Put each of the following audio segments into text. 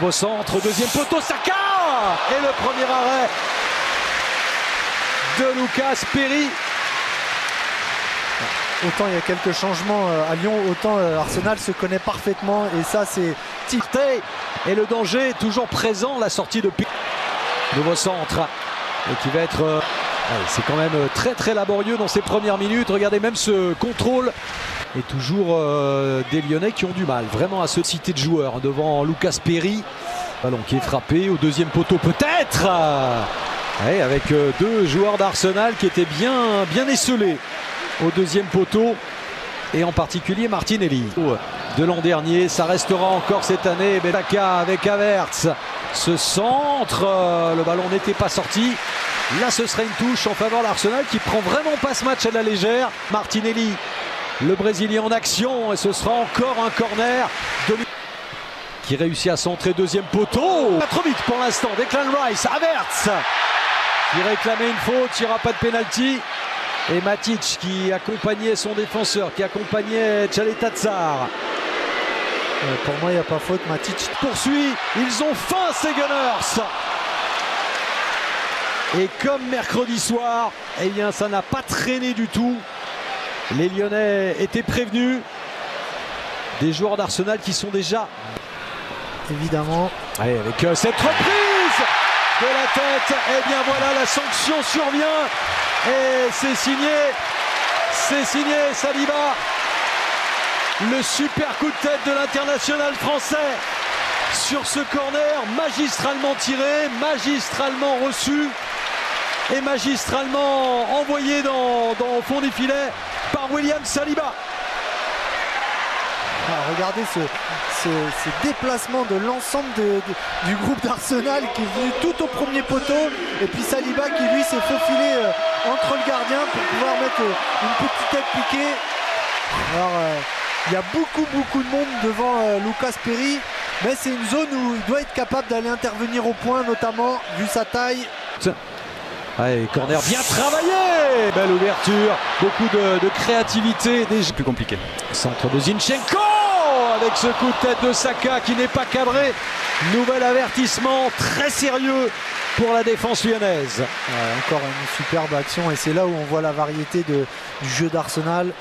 Nouveau centre, deuxième poteau, Saka. Et le premier arrêt de Lucas Perry. Autant il y a quelques changements à Lyon, autant Arsenal se connaît parfaitement. Et ça, c'est Tirté. Et le danger est toujours présent, la sortie de Perry. Nouveau centre. Et qui va être... c'est quand même très très laborieux dans ces premières minutes. Regardez même ce contrôle. Et toujours des Lyonnais qui ont du mal vraiment à se citer de joueurs devant Lucas Perry. Ballon qui est frappé au deuxième poteau peut-être. Avec deux joueurs d'Arsenal qui étaient bien esselés au deuxième poteau. Et en particulier Martinelli. De l'an dernier, ça restera encore cette année. Saka avec Havertz. Ce centre, le ballon n'était pas sorti. Là, ce serait une touche en faveur d'Arsenal qui prend vraiment pas ce match à la légère. Martinelli, le Brésilien en action. Et ce sera encore un corner qui réussit à centrer deuxième poteau. Pas trop vite pour l'instant. Declan Rice, Havertz qui réclamait une faute. Il n'y aura pas de pénalty. Et Matic qui accompagnait son défenseur, qui accompagnait Tchaletatsar. Pour moi, il n'y a pas faute. Matic poursuit. Ils ont faim, ces Gunners. Et comme mercredi soir, eh bien, ça n'a pas traîné du tout. Les Lyonnais étaient prévenus. Des joueurs d'Arsenal qui sont déjà... Évidemment. Allez, avec cette reprise de la tête, eh bien voilà, la sanction survient. Et c'est signé Saliba. Le super coup de tête de l'international français sur ce corner, magistralement tiré, magistralement reçu et magistralement envoyé au fond des filets par William Saliba. Regardez ce déplacement de l'ensemble du groupe d'Arsenal qui est venu tout au premier poteau, et puis Saliba qui lui s'est faufilé entre le gardien pour pouvoir mettre une petite tête piquée. Alors il y a beaucoup de monde devant Lucas Perry, mais c'est une zone où il doit être capable d'aller intervenir au point, notamment vu sa taille. Allez, corner bien travaillé, belle ouverture, beaucoup de créativité, déjà plus compliqué. Centre de Zinchenko avec ce coup de tête de Saka qui n'est pas cadré. Nouvel avertissement très sérieux pour la défense lyonnaise. Encore une superbe action, et c'est là où on voit la variété du jeu d'Arsenal.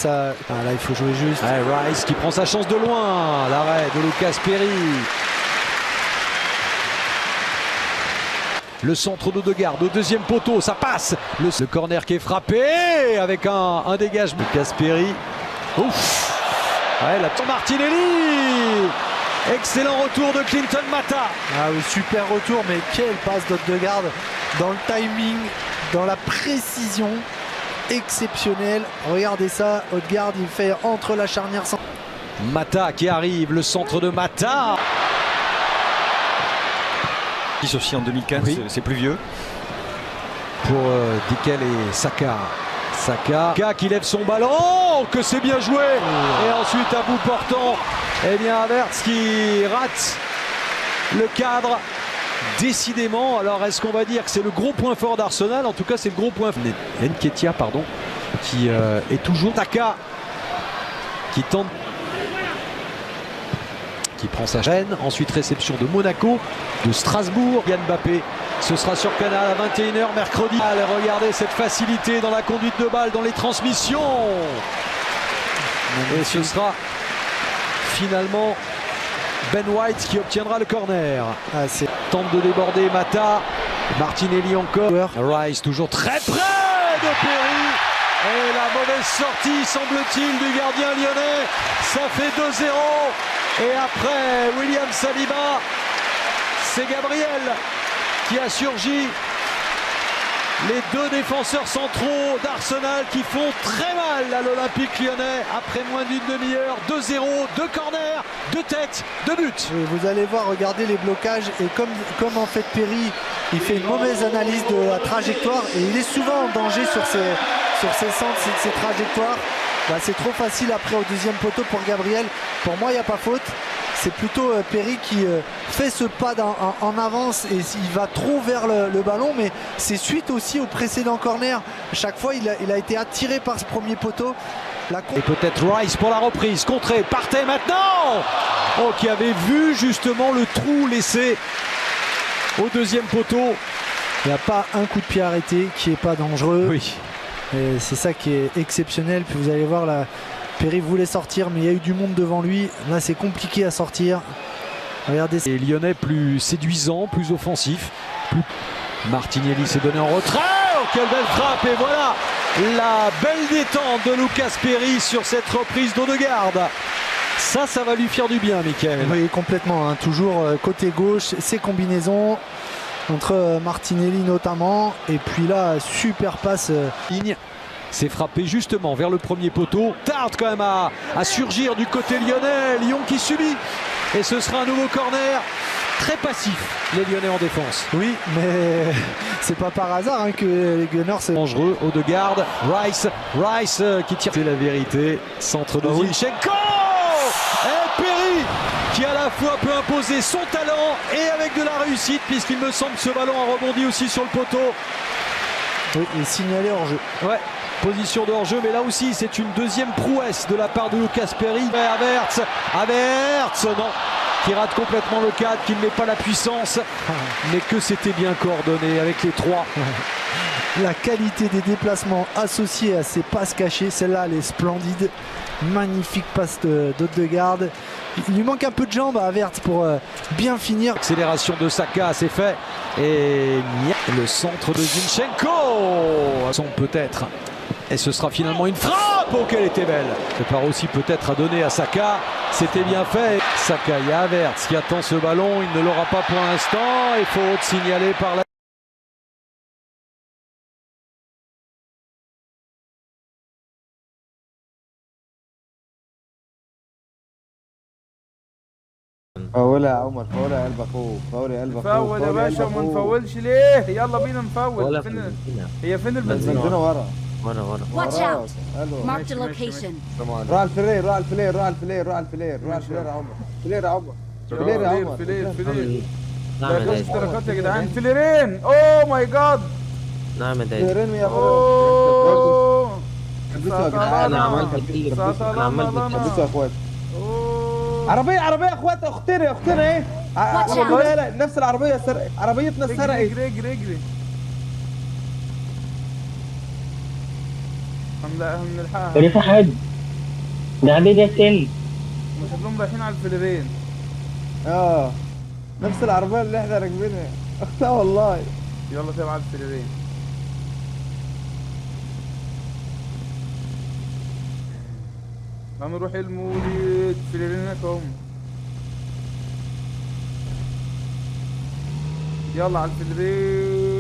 Là il faut jouer juste. Rice qui prend sa chance de loin, l'arrêt de Lucas Perry. Le centre d'Odegaard au deuxième poteau, ça passe. Le corner qui est frappé avec un dégagement. Lucas Perry. Ouf. La Martinelli. Excellent retour de Clinton Mata. Oui, super retour, mais quelle passe d'Odegaard dans le timing, dans la précision exceptionnelle. Regardez ça, Odegaard il fait entre la charnière. Mata qui arrive, le centre de Mata. Aussi en 2015, oui. C'est plus vieux. Pour Dikel et Saka. Saka qui lève son ballon, que c'est bien joué. Et ensuite à bout portant, eh bien Havertz qui rate le cadre. Décidément, alors est-ce qu'on va dire que c'est le gros point fort d'Arsenal? En tout cas c'est le gros point fort. Nketiah, pardon, qui est toujours Saka qui tente, qui prend sa chaîne. Ensuite réception de Monaco, de Strasbourg. Yann Mbappé, ce sera sur Canal à 21h mercredi. Allez, regardez cette facilité dans la conduite de balle, dans les transmissions. Et ce sera finalement Ben White qui obtiendra le corner. Tente de déborder Mata. Martinelli encore. Rice toujours très près de Perry. Et la mauvaise sortie, semble-t-il, du gardien lyonnais. Ça fait 2-0. Et après William Saliba, c'est Gabriel qui a surgi. Les deux défenseurs centraux d'Arsenal qui font très mal à l'Olympique lyonnais après moins d'une demi-heure. 2-0, 2 corners, 2 têtes, 2 buts. Oui, vous allez voir, regardez les blocages, et comme en fait Perry, il fait une mauvaise analyse de la trajectoire et il est souvent en danger sur ses centres, ses trajectoires. C'est trop facile après au deuxième poteau pour Gabriel. Pour moi, il n'y a pas faute. c'est plutôt Perry qui fait ce pas en avance et il va trop vers le ballon, mais c'est suite aussi au précédent corner. Chaque fois il a été attiré par ce premier poteau. Et peut-être Rice pour la reprise, contré, partez maintenant. Oh, qui avait vu justement le trou laissé au deuxième poteau. Il n'y a pas un coup de pied arrêté qui n'est pas dangereux. Oui. Et c'est ça qui est exceptionnel. Puis vous allez voir là, Perry voulait sortir, mais il y a eu du monde devant lui. Là, c'est compliqué à sortir. Regardez. Et Lyonnais plus séduisant, plus offensif. Martinelli s'est donné en retrait. Oh, quelle belle frappe. Et voilà la belle détente de Lucas Perry sur cette reprise d'Odegaard. Ça va lui faire du bien, Mickaël. Oui, complètement. Hein. Toujours côté gauche, ces combinaisons entre Martinelli notamment. Et puis là, super passe. Ligne. C'est frappé justement vers le premier poteau. Tarde quand même à surgir du côté lyonnais. Lyon qui subit. Et ce sera un nouveau corner. Très passif, les Lyonnais en défense. Oui, mais c'est pas par hasard hein, que les Gunners c'est dangereux. Odegaard, Rice qui tire. C'est la vérité. Centre de Zinchenko. Et Perry qui à la fois peut imposer son talent et avec de la réussite, puisqu'il me semble que ce ballon a rebondi aussi sur le poteau. Oui, et signalé hors jeu. Ouais. Position de hors-jeu, mais là aussi c'est une deuxième prouesse de la part de Lucas Perry. Havertz, non, qui rate complètement le cadre, qui ne met pas la puissance, mais que c'était bien coordonné avec les trois. La qualité des déplacements associés à ces passes cachées, celle-là elle est splendide. Magnifique passe d'Odegaard. Il lui manque un peu de jambes à Havertz pour bien finir. Accélération de Saka, c'est fait. Et le centre de Zinchenko. Son peut-être. Et ce sera finalement une frappe. Oh, qu'elle était belle. C'est par aussi peut-être à donner à Saka. C'était bien fait. Saka, il y a Havertz qui attend ce ballon. Il ne l'aura pas pour l'instant. Et faute signalée par la... فاولها يا عمر، فاولها يا قلب اخوك، فاول يا قلب اخوك، فاول يا باشا وما نفولش ليه؟ يلا بينا نفول. هي فين البنزينة؟ البنزينة ورا Watch out! حلو. Marked a location. روح على الفلير، روح على الفلير، روح على الفلير، روح على الفلير، روح على الفلير يا عمر، فلير يا عمر، فلير يا عمر، فلير ده كام اشتراكات يا جدعان؟ فليرين. اوه ماي جاد. نعم ده فليرين يا اوه البسوا يا جدعان، انا عملت الكل انا عملت البسوا يا اخوات. عربية يا اخوات، اختنا ايه؟ لا نفس العربية سرقت، عربيتنا اتسرقت. اجري هنلحقها. ريفا حد ده عدي السل مش شكلهم رايحين على الفليرين. نفس العربية اللي احنا راكبينها اختها والله. يلا تبع الفليرين. هنروح المولد. فليرين هناك هم. يلا على الفليرين.